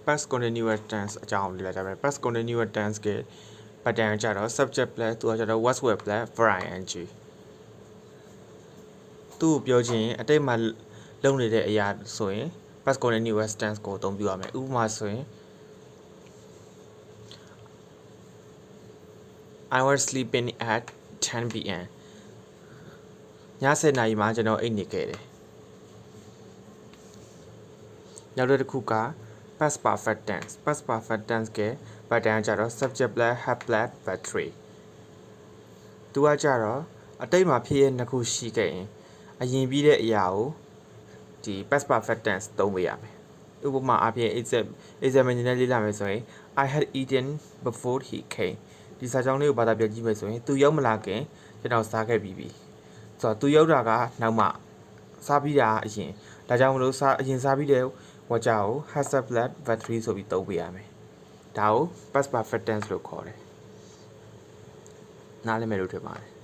past continuous tense အကြောင်းလေ့လာကြမယ် past continuous tense က pattern ကြတော့ subject plus သူကကြတော့ was were plus verb ing သူ့ကိုပြောချင်းအတိတ်မှာလုပ်နေတဲ့အရာဆိုရင် past continuous tense ကိုအသုံးပြုရမယ်ဥပမာဆိုရင် I was sleeping at 10 p.m. ည7:00 နာရီမှာကျွန်တော်အိပ်နေခဲ့တယ်နောက်တစ်ခုက past perfect tense past perfect tense က pattern ကြတော့ subject plus have plus verb 3သူကကြတော့အတိတ်မှာဖြစ်ရနှစ်ခုရှိခဲ့ရင်အရင်ပြီးတဲ့အရာကိုဒီ past perfect tense သုံးပေးရမယ်ဥပမာအပြင် example နဲ့လေ့လာမယ်ဆိုရင် I had eaten before he came ဒီစာကြောင်းလေးကိုဘာသာပြန်ကြည့်မယ်ဆိုရင်သူရောက်မလာခင်ကျွန်တော်စားခဲ့ပြီးပြီဆိုတော့သူရောက်တာကနောက်မှစားပြီးတာအရင်ဒါကြောင့်မလို့အရင်စားပြီးတဲ့ဝါကြကို has plus verb 3ဆိုပြီးသုံးပေးရမယ်ဒါကို past perfect tense လို့ခေါ်တယ်နားလည်မယ်လို့ထင်ပါတယ်